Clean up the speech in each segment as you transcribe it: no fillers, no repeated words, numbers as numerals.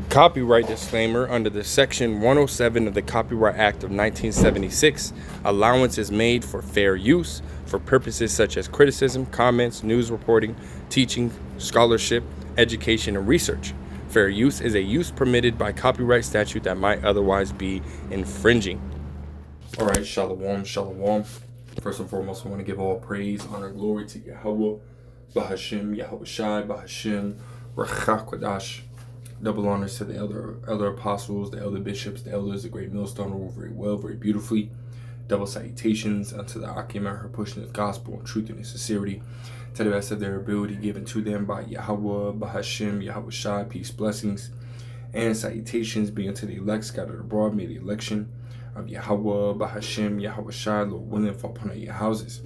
Copyright disclaimer: under the Section 107 of the Copyright Act of 1976, allowance is made for fair use for purposes such as criticism, comments, news reporting, teaching, scholarship, education, and research. Fair use is a use permitted by copyright statute that might otherwise be infringing. All right, shalom, shalom. First and foremost, I want to give all praise, honor, glory to Yahweh, Bahashim, Yahweh Shai, Bahashim, Rachak Kodash. Double honors to the elder apostles, the elder bishops, the elders, the great millstone rule very well, very beautifully. Double salutations unto the Akim and her pushing the gospel and truth and sincerity to the best of their ability given to them by Yahweh, Bahashim, Yahweh Shai, peace, blessings, and salutations be unto the elect scattered abroad. May the election of Yahweh, Bahashim, Yahweh Shai, Lord willing, fall upon your houses.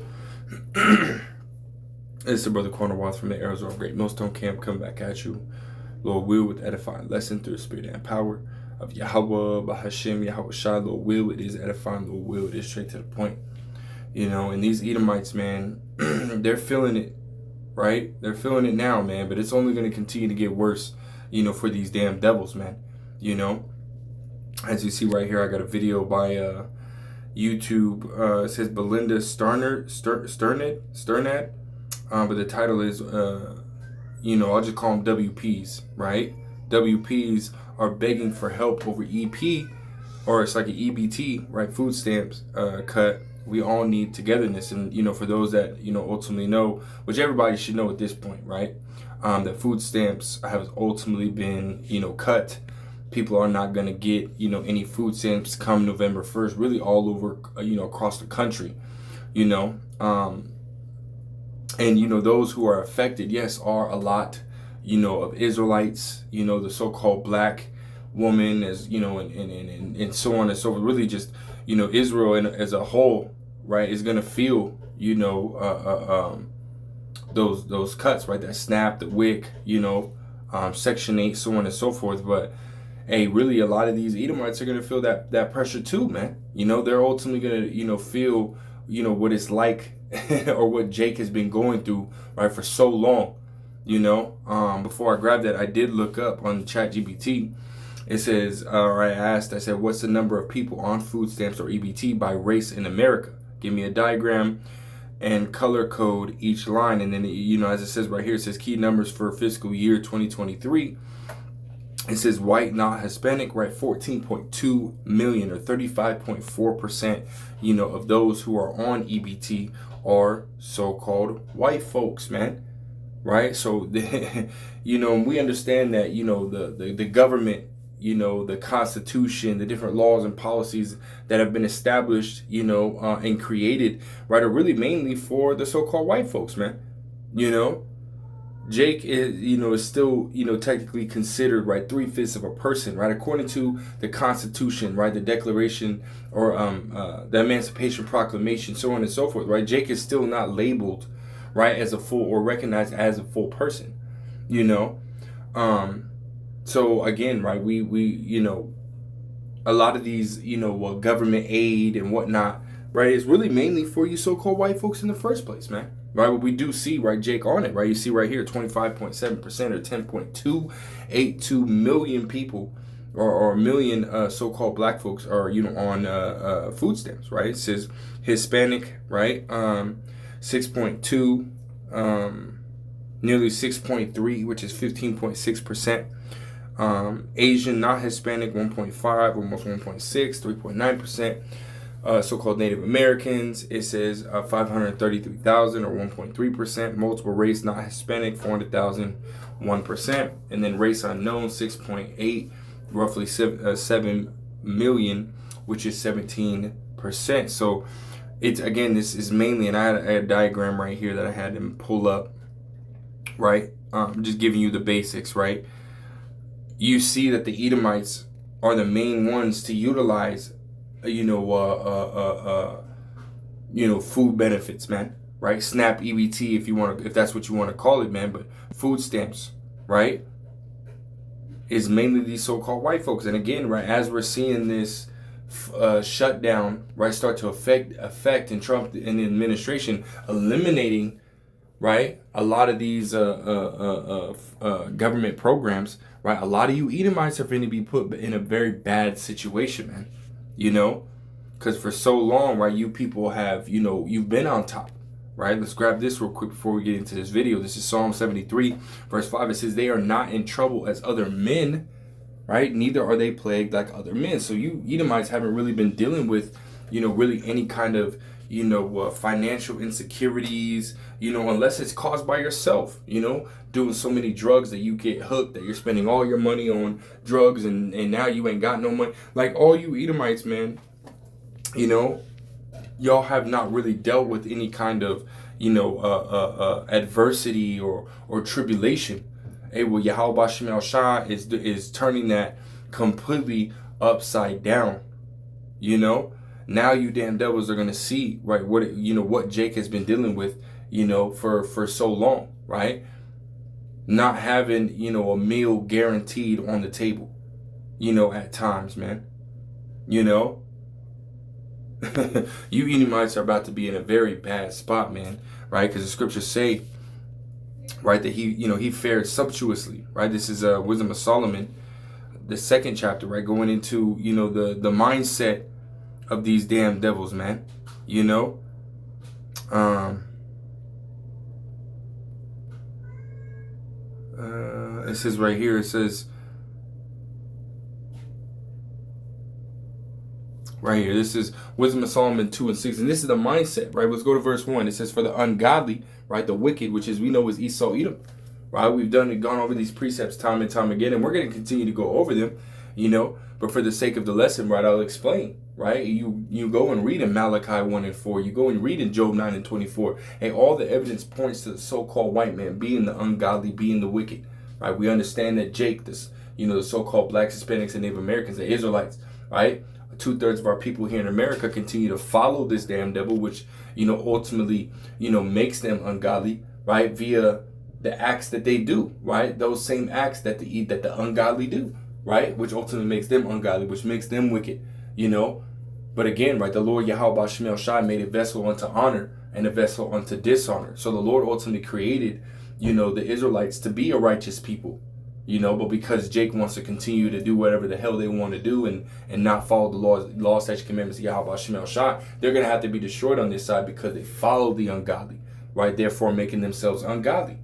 It's the brother Corner Watts from the Arizona Great Millstone Camp coming back at you, Lord will, with edifying lesson through the spirit and power of Yahweh, Bahashim, Yahweh Shai. Lord will, it is edifying. Lord will, it is straight to the point. You know, and these Edomites, man, they're feeling it, right? They're feeling it now, man, but it's only going to continue to get worse, you know, for these damn devils, man. You know, as you see right here, I got a video by YouTube. It says Belinda Sternad, but the title is... you know, I'll just call them WPs, right? WPs are begging for help over EP, or it's like an EBT, right? Food stamps cut. We all need togetherness. And, you know, for those that, you know, ultimately know, which everybody should know at this point, right? That food stamps have ultimately been, you know, cut. People are not going to get, you know, any food stamps come November 1st, really all over, you know, across the country, you know. And, you know, those who are affected, yes, are a lot, you know, of Israelites, you know, the so-called black woman, as, you know, and so on and so forth. Really just, you know, Israel as a whole, right, is going to feel, you know, those cuts, right, that SNAP, the WIC, you know, Section 8, so on and so forth. But, hey, really, a lot of these Edomites are going to feel that pressure too, man. You know, they're ultimately going to, you know, feel, you know, what it's like or what Jake has been going through, right, for so long, you know. Before I grabbed that, I did look up on ChatGPT. It says, I said, what's the number of people on food stamps or EBT by race in America? Give me a diagram and color code each line. And then, you know, as it says right here, it says key numbers for fiscal year 2023. It says white, not Hispanic, right? 14.2 million or 35.4%, you know, of those who are on EBT are so-called white folks, man, right? So, you know, we understand that, you know, the government, you know, the Constitution, the different laws and policies that have been established, you know, and created, right, are really mainly for the so-called white folks, man, you know. Jake is, you know, is still, you know, technically considered, right, 3/5 of a person, right, according to the Constitution, right, the Declaration or the Emancipation Proclamation, so on and so forth, right. Jake is still not labeled, right, as a full or recognized as a full person, you know. So again, right, we you know, a lot of these, you know, government aid and whatnot, right, is really mainly for you so-called white folks in the first place, man. Right, but we do see, right, Jake on it, right? You see right here, 25.7% or 10.282 million people or a million so-called black folks are, you know, on food stamps, right? It says Hispanic, right, 6.2, nearly 6.3, which is 15.6%. Asian, not Hispanic, 1.5, almost 1.6, 3.9%. So-called Native Americans, it says 533,000 or 1.3%. Multiple race, not Hispanic, 400,000, 1%. And then race unknown, 6.8, roughly 7 million, which is 17%. So it's, again, this is mainly, and I had a diagram right here that I had them pull up, right? Just giving you the basics, right? You see that the Edomites are the main ones to utilize, you know, food benefits, man, right? SNAP, EBT, if that's what you want to call it, man. But food stamps, right, is mainly these so-called white folks. And again, right, as we're seeing this shutdown, right, start to affect and Trump and the administration eliminating, right? A lot of these government programs, right? A lot of you Edomites are going to be put in a very bad situation, man. You know, because for so long, right, you people have, you've been on top, right? Let's grab this real quick before we get into this video. This is Psalm 73, verse 5. It says, they are not in trouble as other men, right? Neither are they plagued like other men. So you Edomites haven't really been dealing with, really any kind of, financial insecurities, unless it's caused by yourself, doing so many drugs that you get hooked, that you're spending all your money on drugs and now you ain't got no money. Like all you Edomites, man, y'all have not really dealt with any kind of, adversity or tribulation. Hey, well, Yahweh Bashem El Shah is turning that completely upside down. Now you damn devils are gonna see, right, what Jake has been dealing with, for so long, right? Not having, a meal guaranteed on the table, at times, man. You Edomites are about to be in a very bad spot, man, right? Because the scriptures say, right, that he fared sumptuously, right? This is Wisdom of Solomon, the 2nd chapter, right, going into, the mindset of these damn devils, man. It says right here, it says right here, this is Wisdom of Solomon 2 and 6, and this is the mindset, right? Let's go to verse 1. It says, for the ungodly, right, the wicked, which is, we know, is Esau, Edom, right? We've gone over these precepts time and time again, and we're going to continue to go over them, but for the sake of the lesson, right, I'll explain, right? You go and read in Malachi 1 and 4, you go and read in Job 9 and 24, and all the evidence points to the so-called white man being the ungodly, being the wicked, right? We understand that Jake, the so-called blacks, Hispanics, and Native Americans, the Israelites, right? 2/3 of our people here in America continue to follow this damn devil, which, ultimately, makes them ungodly, right? Via the acts that they do, right? Those same acts that the ungodly do, right? Which ultimately makes them ungodly, which makes them wicked, But again, right, the Lord Yahweh Bashem El Shai made a vessel unto honor and a vessel unto dishonor. So the Lord ultimately created, the Israelites to be a righteous people, but because Jake wants to continue to do whatever the hell they want to do and not follow the law, statutes, commandments of Yahweh Bashem El Shai, they're going to have to be destroyed on this side because they follow the ungodly, right? Therefore making themselves ungodly.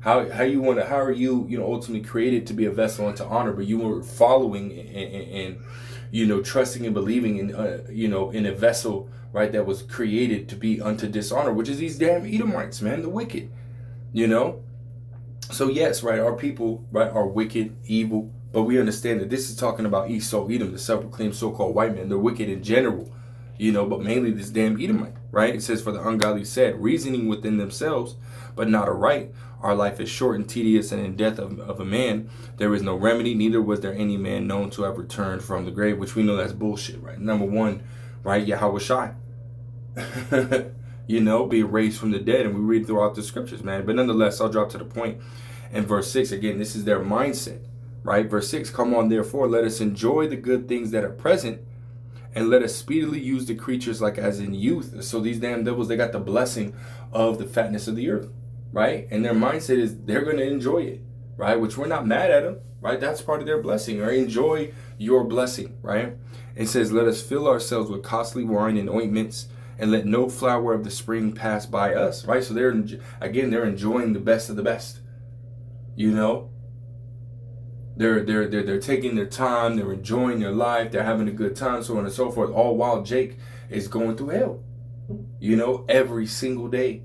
How are you ultimately created to be a vessel unto honor, but you were following and trusting and believing in in a vessel, right, that was created to be unto dishonor, which is these damn Edomites, man, the wicked. So yes, right, our people, right, are wicked, evil, but we understand that this is talking about Esau, Edom, the self-proclaimed so-called white man. They're wicked in general, but mainly this damn Edomite, right? It says, for the ungodly said, reasoning within themselves, but not aright. Our life is short and tedious, and in death of a man, there is no remedy, neither was there any man known to have returned from the grave, which we know that's bullshit, right? Number one, right, Yahweh Shai. Being raised from the dead, and we read throughout the scriptures, man. But nonetheless, I'll drop to the point. In verse 6, again, this is their mindset, right? Verse 6, come on, therefore, let us enjoy the good things that are present, and let us speedily use the creatures like as in youth. So these damn devils, they got the blessing of the fatness of the earth, right? And their mindset is they're going to enjoy it, right? Which we're not mad at them, right? That's part of their blessing, or enjoy your blessing, right? It says, let us fill ourselves with costly wine and ointments, and let no flower of the spring pass by us, right? So they're enjoying the best of the best. They're taking their time, they're enjoying their life, they're having a good time, so on and so forth, all while Jake is going through hell, every single day.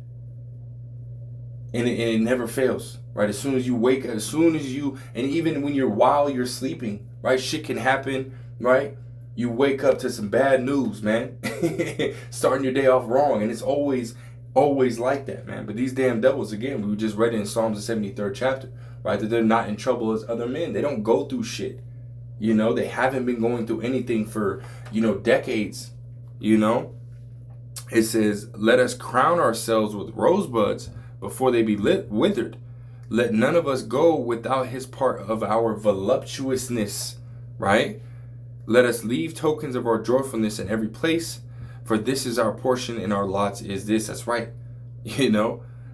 And it never fails, right? As soon as you wake up, and even while you're sleeping, right? Shit can happen, right? You wake up to some bad news, man. Starting your day off wrong. And it's always like that, man. But these damn devils, again, we just read it in Psalms, the 73rd chapter, right? That they're not in trouble as other men. They don't go through shit. They haven't been going through anything for, decades. It says, let us crown ourselves with rosebuds before they be withered. Let none of us go without his part of our voluptuousness, right? Let us leave tokens of our joyfulness in every place, for this is our portion and our lots is this. That's right.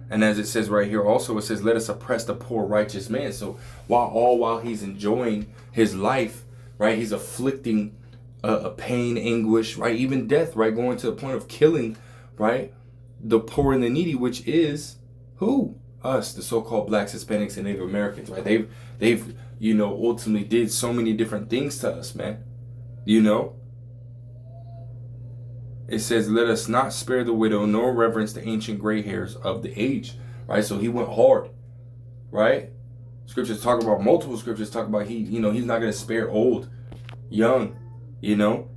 And as it says right here also, it says, let us oppress the poor righteous man. So while he's enjoying his life, right, he's afflicting a pain, anguish, right, even death, right, going to the point of killing, right, the poor and the needy, which is who? Us, the so-called blacks, Hispanics, and Native Americans, right? They've you know, ultimately did so many different things to us, man. You know? It says, let us not spare the widow, nor reverence the ancient gray hairs of the age, right? So he went hard, right? Scriptures talk about, multiple scriptures talk about he's not going to spare old, young, you know?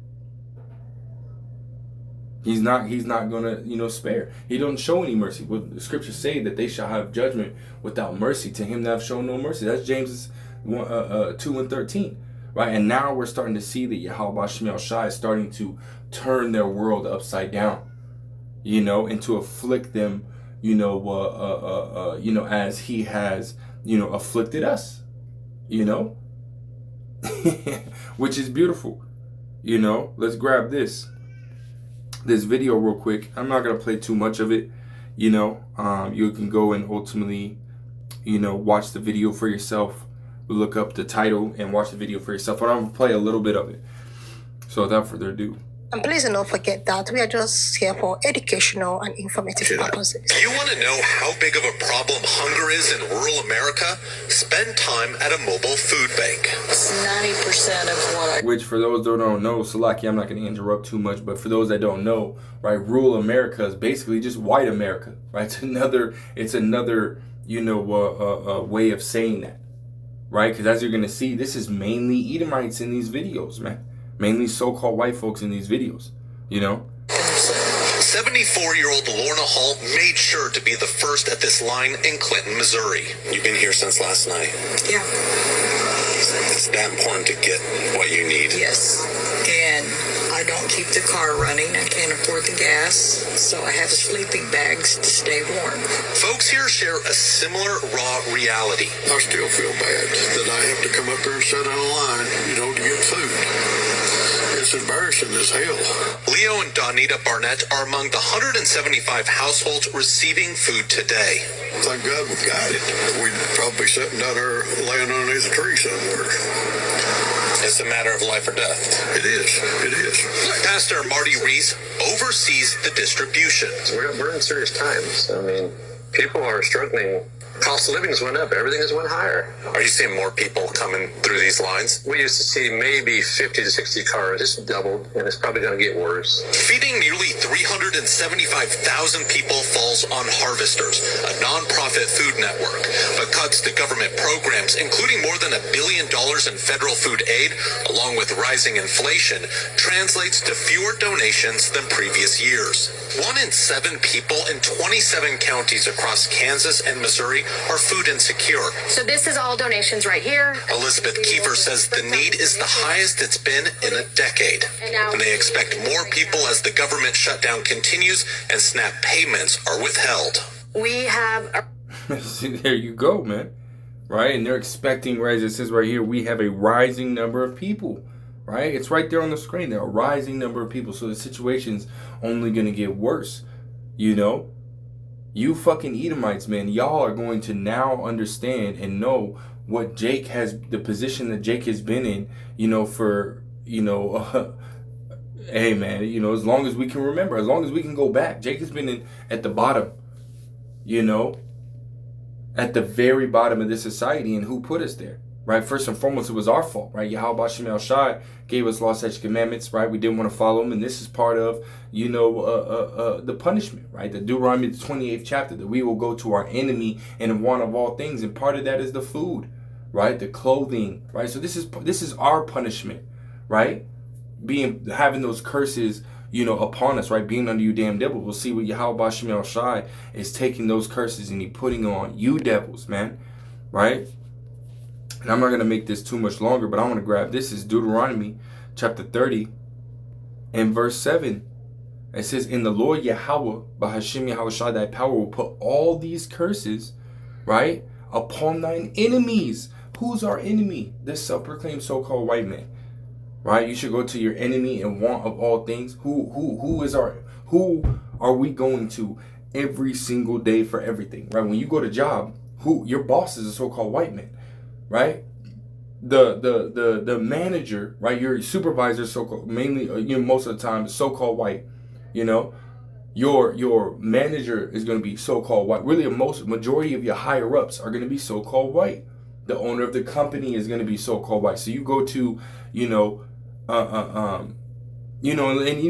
He's not going to, spare. He don't show any mercy. What the scriptures say that they shall have judgment without mercy to him that have shown no mercy. That's James 2:13, right? And now we're starting to see that Yahweh Shem Shai is starting to turn their world upside down, and to afflict them, as he has, afflicted us, which is beautiful, Let's grab this video real quick. I'm not gonna play too much of it, you can go and ultimately, watch the video for yourself. Look up the title and watch the video for yourself. But I'm gonna play a little bit of it. So without further ado. And please do not forget that we are just here for educational and informative purposes. You want to know how big of a problem hunger is in rural America? Spend time at a mobile food bank. It's 90% of what Which, for those that don't know, Salaki, I'm not going to interrupt too much, but for those that don't know, right, rural America is basically just white America, right? It's another way of saying that, right? Because as you're going to see, this is mainly Edomites in these videos, man. Mainly so-called white folks in these videos, 74-year-old Lorna Hall made sure to be the first at this line in Clinton, Missouri. You've been here since last night. Yeah. It's that important to get what you need. Yes. And I don't keep the car running. I can't afford the gas, so I have sleeping bags to stay warm. Folks here share a similar raw reality. I still feel bad that I have to come up here and sit in a line, to get food. It's embarrassing as hell. Leo and Donita Barnett are among the 175 households receiving food today. Thank God we got it. We'd probably be sitting down there laying underneath a tree somewhere. It's a matter of life or death. It is. It is. Pastor Marty Reese oversees the distribution. We're in serious times. I mean, people are struggling. Cost of living has went up. Everything has went higher. Are you seeing more people coming through these lines? We used to see maybe 50 to 60 cars. It's doubled, and it's probably going to get worse. Feeding nearly 375,000 people falls on Harvesters, a nonprofit food network. But cuts to government programs, including more than $1 billion in federal food aid, along with rising inflation, translates to fewer donations than previous years. 1 in 7 people in 27 counties across Kansas and Missouri are food insecure. So this is all donations right here. Elizabeth Kiefer says the need is the highest it's been in a decade. And they expect more people as the government shutdown continues and SNAP payments are withheld. We have See, there you go, man. Right? And they're expecting, right, as it says right here, we have a rising number of people. Right? It's right there on the screen. There are a rising number of people. So the situation's only going to get worse. You fucking Edomites, man, y'all are going to now understand and know what Jake has, the position that Jake has been in, for, hey, man, as long as we can remember, as long as we can go back. Jake has been at the bottom, at the very bottom of this society, and who put us there? Right, first and foremost, it was our fault, right? Yahweh Shem Shai gave us law, statutes, commandments, right? We didn't want to follow them, and this is part of, the punishment, right? The Deuteronomy, the 28th chapter, that we will go to our enemy in want of all things, and part of that is the food, right? The clothing, right? So this is our punishment, right? Having those curses, upon us, right? Being under you, damn devil. We'll see what Yahweh Shem Shai is taking those curses and he putting on you devils, man, right? And I'm not going to make this too much longer, but I want to grab this. Is Deuteronomy chapter 30 and verse 7. It says, in the Lord Yahweh, Bahashim Yahweh Shai, thy power will put all these curses, right, upon thine enemies. Who's our enemy? This self-proclaimed so-called white man, right? You should go to your enemy in want of all things. Who are we going to every single day for everything, right? When you go to job, your boss is a so-called white man, right? The manager, right? Your supervisor, so-called, mainly, most of the time, is so-called white. Your manager is going to be so-called white. Really, majority of your higher ups are going to be so-called white. The owner of the company is going to be so-called white. So you go to, and a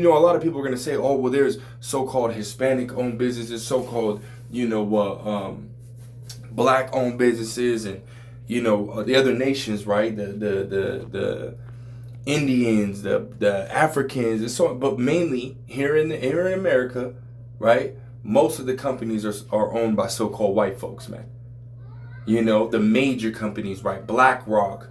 lot of people are going to say, oh, well, there's so-called Hispanic-owned businesses, so-called, black-owned businesses, and the other nations, right? The Indians, the Africans, and so on. But mainly here in America, right? Most of the companies are owned by so-called white folks, man. The major companies, right? BlackRock,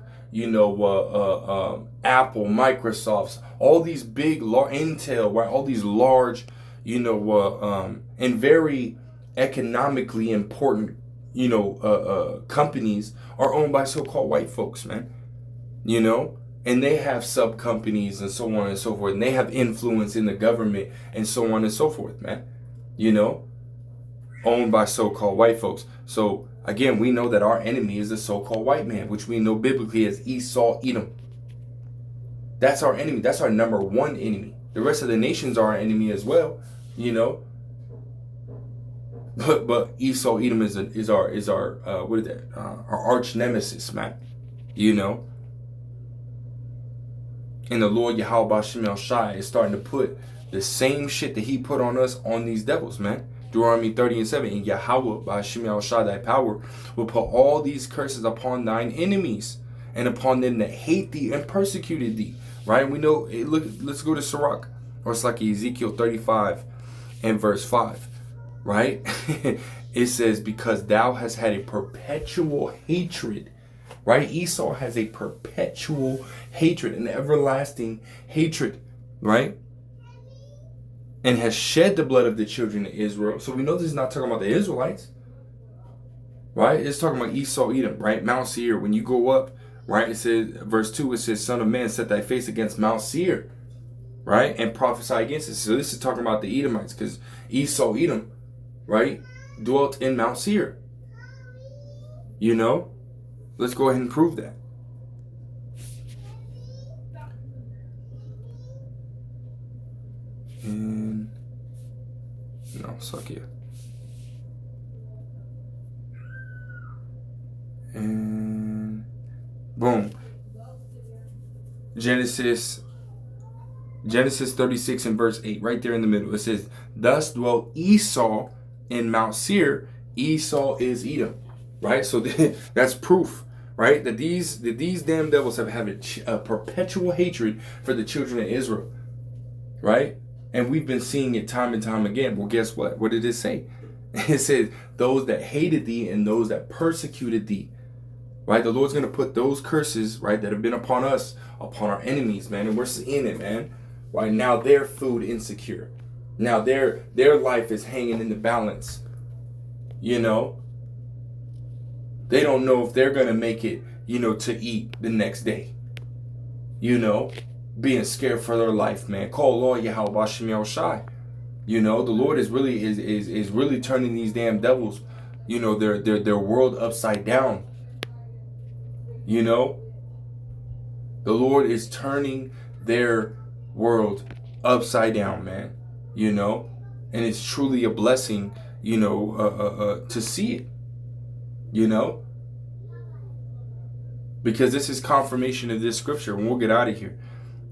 Apple, Microsoft, all these big, Intel, right? All these large, and very economically important, companies are owned by so-called white folks, man. And they have sub companies and so on and so forth, and they have influence in the government and so on and so forth, man. Owned by so-called white folks. So again, we know that our enemy is the so-called white man, which we know biblically as Esau, Edom. That's our enemy. That's our number one enemy. The rest of the nations are our enemy as well, But Esau, Edom is our what is that? Our arch nemesis, man. And the Lord Yahweh B'Shem El Shai is starting to put the same shit that he put on us on these devils, man. Deuteronomy 30:7. And Yahweh B'Shem El Shai, thy power, will put all these curses upon thine enemies and upon them that hate thee and persecuted thee. Right? We know, let's go to Sirach, or it's like Ezekiel 35 and verse 5. Right? It says, because thou hast had a perpetual hatred. Right? Esau has a perpetual hatred, an everlasting hatred, right? And has shed the blood of the children of Israel. So we know this is not talking about the Israelites, right? It's talking about Esau, Edom, right? Mount Seir. When you go up, right? It says, verse 2, it says, Son of man, set thy face against Mount Seir, right? And prophesy against it. So this is talking about the Edomites, because Esau, Edom, right, dwelt in Mount Seir. Let's go ahead and prove that. And no, suck you. And boom. Genesis 36 and verse 8, right there in the middle. It says, thus dwelt Esau in Mount Seir. Esau is Edom. Right? So that's proof. Right? That these damn devils have a perpetual hatred for the children of Israel. Right? And we've been seeing it time and time again. Well, guess what? What did it say? It said, those that hated thee and those that persecuted thee. Right? The Lord's going to put those curses, right, that have been upon us, upon our enemies, man. And we're seeing it, man. Right? Now they're food insecure. Now their life is hanging in the balance. They don't know if they're going to make it, to eat the next day. Being scared for their life, man. Call Lord Yahweh B'Shem El Shai. The Lord is really turning these damn devils, their world upside down. The Lord is turning their world upside down, man. And it's truly a blessing, to see it. Because this is confirmation of this scripture, and we'll get out of here.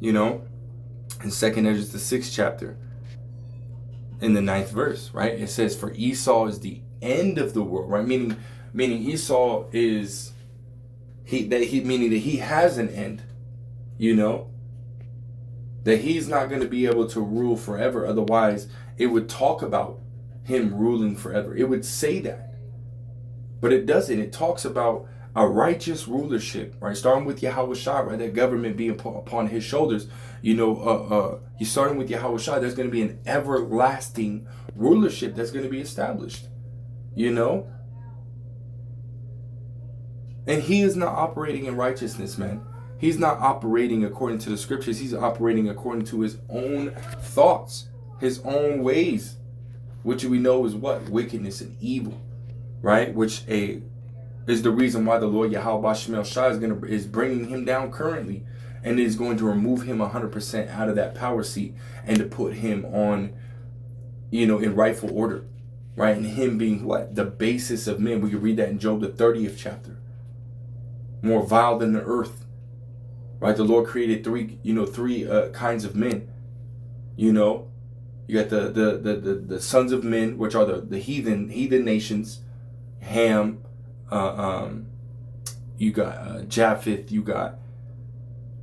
In 2nd Ezra, the 6th chapter, in the 9th verse, right? It says, for Esau is the end of the world, right? Meaning Esau is meaning that he has an end, that he's not going to be able to rule forever. Otherwise, it would talk about him ruling forever. It would say that. But it doesn't. It talks about a righteous rulership, right? Starting with Yahweh Shai, right? That government being put upon his shoulders. You're starting with Yahweh Shai. There's going to be an everlasting rulership that's going to be established. And he is not operating in righteousness, man. He's not operating according to the scriptures. He's operating according to his own thoughts, his own ways. which we know is what? Wickedness and evil, right? Which is the reason why the Lord Yahweh Shemel Shai is bringing him down currently, and is going to remove him 100% out of that power seat and to put him on, in rightful order, right? And him being what? The basis of men. We can read that in Job, the 30th chapter. More vile than the earth, right? The Lord created three kinds of men. You got the sons of men, which are the heathen nations. Ham, you got Japheth, you got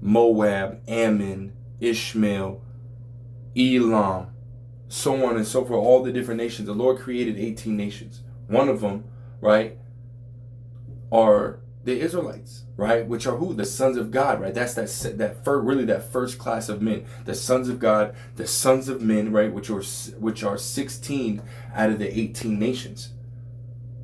Moab, Ammon, Ishmael, Elam, so on and so forth, all the different nations. The Lord created 18 nations. One of them, right, are the Israelites, right, which are who? The sons of God, right? That's that first class of men, the sons of God, the sons of men, right, which are 16 out of the 18 nations.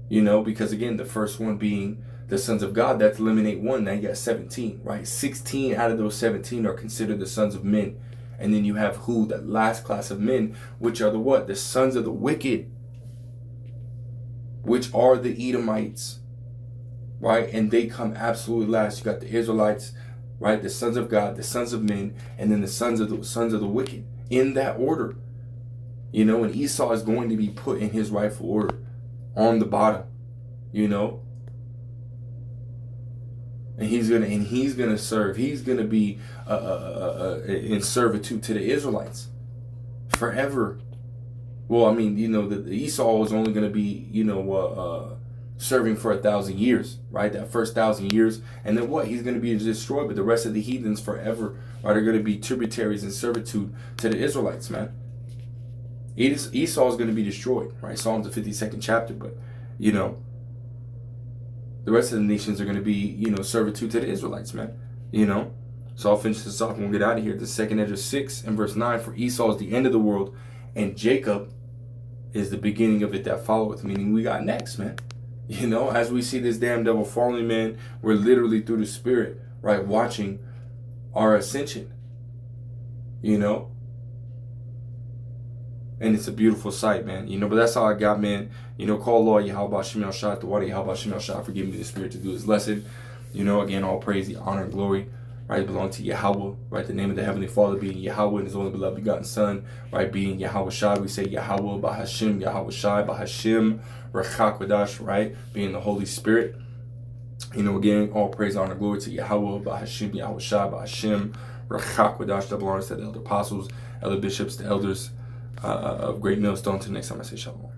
Because again, the first one being the sons of God, that's eliminate one. Now you got 17, right? 16 out of those 17 are considered the sons of men. And then you have who? That last class of men, which are the what? The sons of the wicked, which are the Edomites, right? And they come absolutely last. You got the Israelites, right? The sons of God, the sons of men, and then the sons of the wicked, in that order. And Esau is going to be put in his rightful order on the bottom, and he's gonna serve. He's gonna be in servitude to the Israelites forever. Well, I mean, the Esau is only gonna be, serving for 1,000 years, right? That first 1,000 years, and then what? He's gonna be destroyed. But the rest of the heathens forever are gonna be tributaries in servitude to the Israelites, man. Esau is gonna be destroyed, right? Psalms the 52nd chapter, but the rest of the nations are going to be, servitude to the Israelites, man. So I'll finish this off and we'll get out of here. The 2nd Ezra 6 and verse 9, for Esau is the end of the world, and Jacob is the beginning of it that followeth, meaning we got next, man. As we see this damn devil falling, man, we're literally through the Spirit, right, watching our ascension, And it's a beautiful sight, man. But that's all I got, man. Call Lord Yahweh Shemel Shai, the water Yahweh Shemel Shai, for giving me the Spirit to do this lesson. Again, all praise, the honor, and glory, right, belong to Yahweh, right? The name of the Heavenly Father being Yahweh, and His only beloved begotten Son, right, being Yahweh Shai. We say Yahweh Bahashim, Yahweh Shai, Bahashim, Rechakwadash, right, being the Holy Spirit. Again, all praise, honor, glory to Yahweh Bahashim, Yahweh Shai, Bahashim, Rechakwadash. Double honors to the elder apostles, elder bishops, the elders of Great Millstone. Till next time, I say shalom.